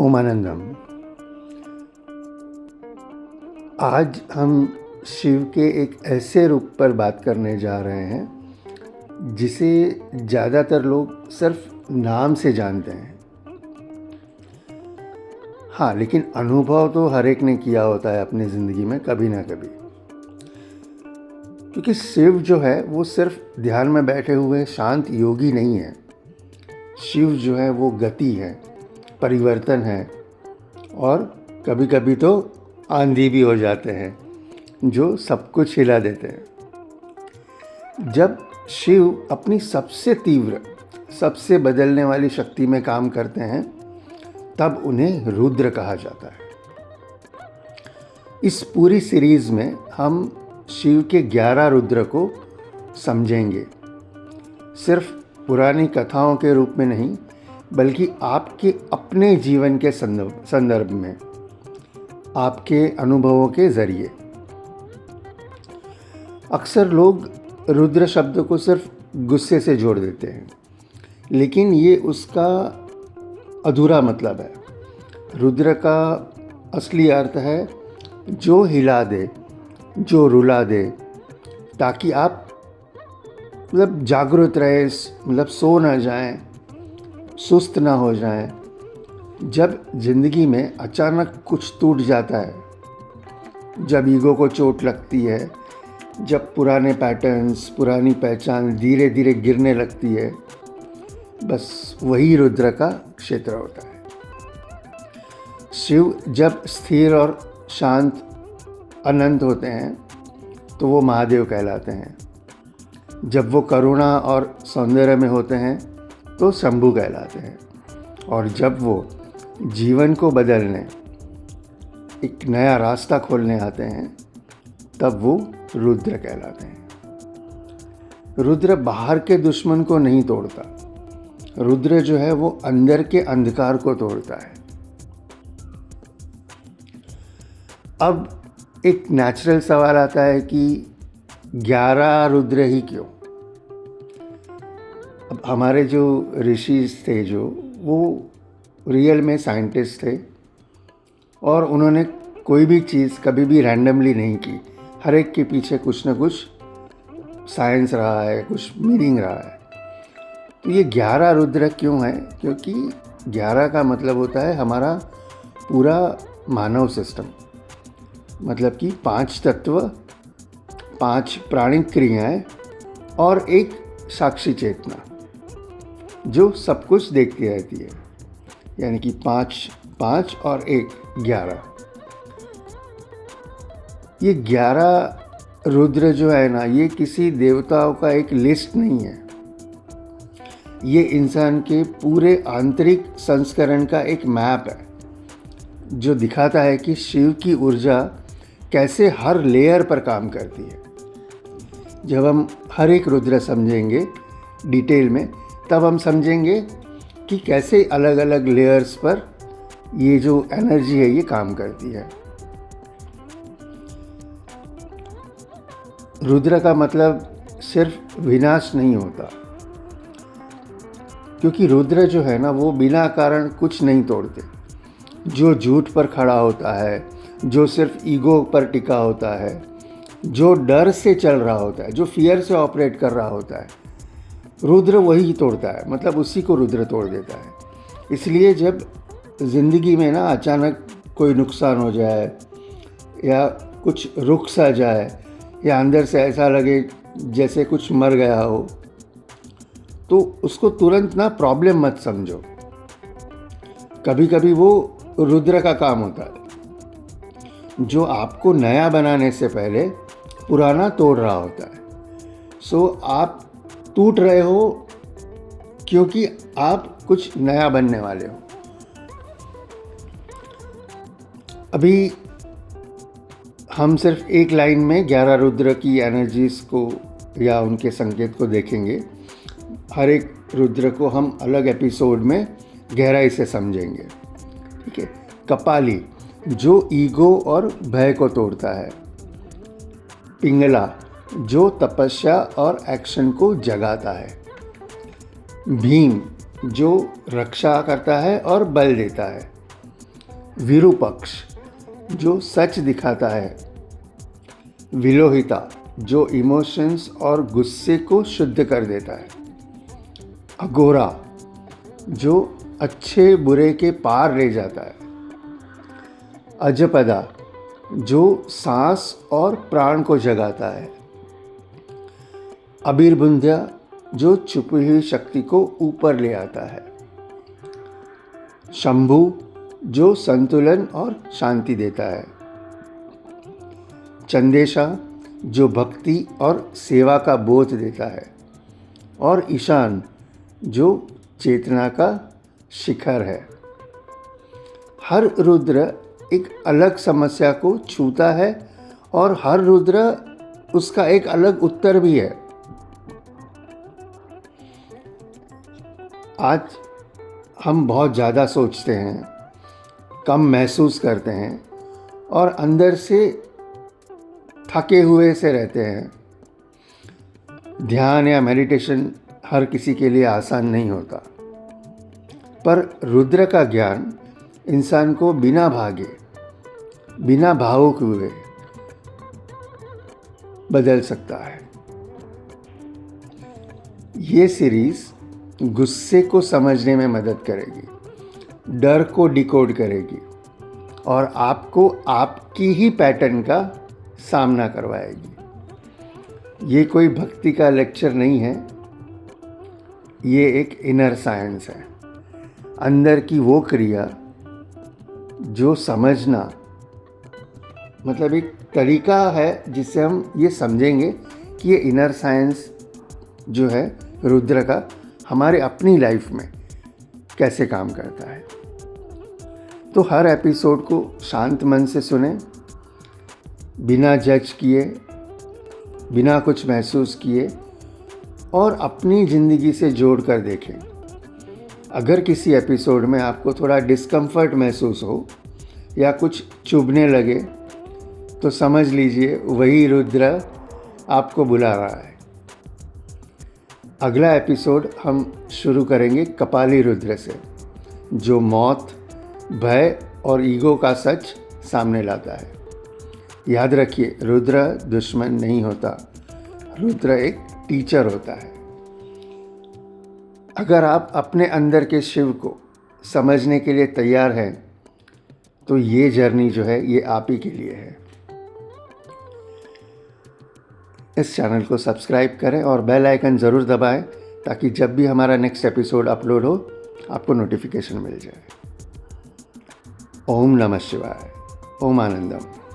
ओमानंदम। आज हम शिव के एक ऐसे रूप पर बात करने जा रहे हैं जिसे ज़्यादातर लोग सिर्फ नाम से जानते हैं। हाँ, लेकिन अनुभव तो हर एक ने किया होता है अपनी ज़िंदगी में कभी ना कभी। क्योंकि शिव जो है वो सिर्फ ध्यान में बैठे हुए शांत योगी नहीं है। शिव जो है वो गति है, परिवर्तन है और कभी कभी तो आंधी भी हो जाते हैं जो सब कुछ हिला देते हैं। जब शिव अपनी सबसे तीव्र, सबसे बदलने वाली शक्ति में काम करते हैं तब उन्हें रुद्र कहा जाता है। इस पूरी सीरीज़ में हम शिव के 11 रुद्र को समझेंगे, सिर्फ पुरानी कथाओं के रूप में नहीं बल्कि आपके अपने जीवन के संदर्भ में, आपके अनुभवों के ज़रिए। अक्सर लोग रुद्र शब्द को सिर्फ गुस्से से जोड़ देते हैं, लेकिन ये उसका अधूरा मतलब है। रुद्र का असली अर्थ है जो हिला दे, जो रुला दे, ताकि आप मतलब जागृत रहे, मतलब सो ना जाएं, सुस्त ना हो जाएं। जब ज़िंदगी में अचानक कुछ टूट जाता है, जब ईगो को चोट लगती है, जब पुराने पैटर्न्स, पुरानी पहचान धीरे धीरे गिरने लगती है, बस वही रुद्र का क्षेत्र होता है। शिव जब स्थिर और शांत अनंत होते हैं तो वो महादेव कहलाते हैं। जब वो करुणा और सौंदर्य में होते हैं तो शंभु कहलाते हैं। और जब वो जीवन को बदलने, एक नया रास्ता खोलने आते हैं तब वो रुद्र कहलाते हैं। रुद्र बाहर के दुश्मन को नहीं तोड़ता, रुद्र जो है वो अंदर के अंधकार को तोड़ता है। अब एक नेचुरल सवाल आता है कि 11 रुद्र ही क्यों? अब हमारे जो ऋषि थे वो रियल में साइंटिस्ट थे और उन्होंने कोई भी चीज़ कभी भी रैंडमली नहीं की। हर एक के पीछे कुछ ना कुछ साइंस रहा है, कुछ मीनिंग रहा है। तो ये 11 रुद्र क्यों है? क्योंकि 11 का मतलब होता है हमारा पूरा मानव सिस्टम, मतलब कि 5 तत्व, 5 प्राणिक क्रियाएं और एक साक्षी चेतना जो सब कुछ देखती रहती है। यानी कि 5 और 1 11। ये 11 रुद्र जो है ना, ये किसी देवताओं का एक लिस्ट नहीं है। ये इंसान के पूरे आंतरिक संस्करण का एक मैप है जो दिखाता है कि शिव की ऊर्जा कैसे हर लेयर पर काम करती है। जब हम हर एक रुद्र समझेंगे डिटेल में, तब हम समझेंगे कि कैसे अलग अलग लेयर्स पर ये जो एनर्जी है ये काम करती है। रुद्र का मतलब सिर्फ विनाश नहीं होता, क्योंकि रुद्र जो है ना वो बिना कारण कुछ नहीं तोड़ते। जो झूठ पर खड़ा होता है, जो सिर्फ ईगो पर टिका होता है, जो डर से चल रहा होता है, जो फियर से ऑपरेट कर रहा होता है, रुद्र वही तोड़ता है। मतलब उसी को रुद्र तोड़ देता है। इसलिए जब ज़िंदगी में ना अचानक कोई नुकसान हो जाए या कुछ रुक सा जाए या अंदर से ऐसा लगे जैसे कुछ मर गया हो, तो उसको तुरंत ना प्रॉब्लम मत समझो। कभी कभी वो रुद्र का काम होता है जो आपको नया बनाने से पहले पुराना तोड़ रहा होता है। सो आप टूट रहे हो क्योंकि आप कुछ नया बनने वाले हो। अभी हम सिर्फ एक लाइन में 11 रुद्र की एनर्जीज को या उनके संकेत को देखेंगे। हर एक रुद्र को हम अलग एपिसोड में गहराई से समझेंगे। ठीक है। कपाली जो ईगो और भय को तोड़ता है। पिंगला जो तपस्या और एक्शन को जगाता है। भीम जो रक्षा करता है और बल देता है। विरूपक्ष जो सच दिखाता है, विलोहिता जो इमोशंस और गुस्से को शुद्ध कर देता है, अघोरा जो अच्छे बुरे के पार ले जाता है, अजपदा जो सांस और प्राण को जगाता है, अबीरबुंध्या जो छुपी हुई शक्ति को ऊपर ले आता है, शंभु जो संतुलन और शांति देता है, चंदेशा जो भक्ति और सेवा का बोध देता है, और ईशान जो चेतना का शिखर है। हर रुद्र एक अलग समस्या को छूता है और हर रुद्र उसका एक अलग उत्तर भी है। आज हम बहुत ज़्यादा सोचते हैं, कम महसूस करते हैं और अंदर से थके हुए से रहते हैं। ध्यान या मेडिटेशन हर किसी के लिए आसान नहीं होता, पर रुद्र का ज्ञान इंसान को बिना भागे, बिना भावुक हुए बदल सकता है। ये सीरीज़ गुस्से को समझने में मदद करेगी, डर को डिकोड करेगी और आपको आपकी ही पैटर्न का सामना करवाएगी। ये कोई भक्ति का लेक्चर नहीं है, ये एक इनर साइंस है, अंदर की वो क्रिया जो समझना, मतलब एक तरीका है जिससे हम ये समझेंगे कि ये इनर साइंस जो है रुद्र का हमारे अपनी लाइफ में कैसे काम करता है। तो हर एपिसोड को शांत मन से सुने, बिना जज किए, बिना कुछ महसूस किए और अपनी ज़िंदगी से जोड़ कर देखें। अगर किसी एपिसोड में आपको थोड़ा डिस्कम्फर्ट महसूस हो या कुछ चुभने लगे तो समझ लीजिए वही रुद्र आपको बुला रहा है। अगला एपिसोड हम शुरू करेंगे कपाली रुद्र से, जो मौत, भय और ईगो का सच सामने लाता है। याद रखिए, रुद्र दुश्मन नहीं होता, रुद्र एक टीचर होता है। अगर आप अपने अंदर के शिव को समझने के लिए तैयार हैं तो ये जर्नी जो है ये आप ही के लिए है। इस चैनल को सब्सक्राइब करें और बेल आइकन ज़रूर दबाएं ताकि जब भी हमारा नेक्स्ट एपिसोड अपलोड हो आपको नोटिफिकेशन मिल जाए। ओम नमः शिवाय। ओम आनंदम।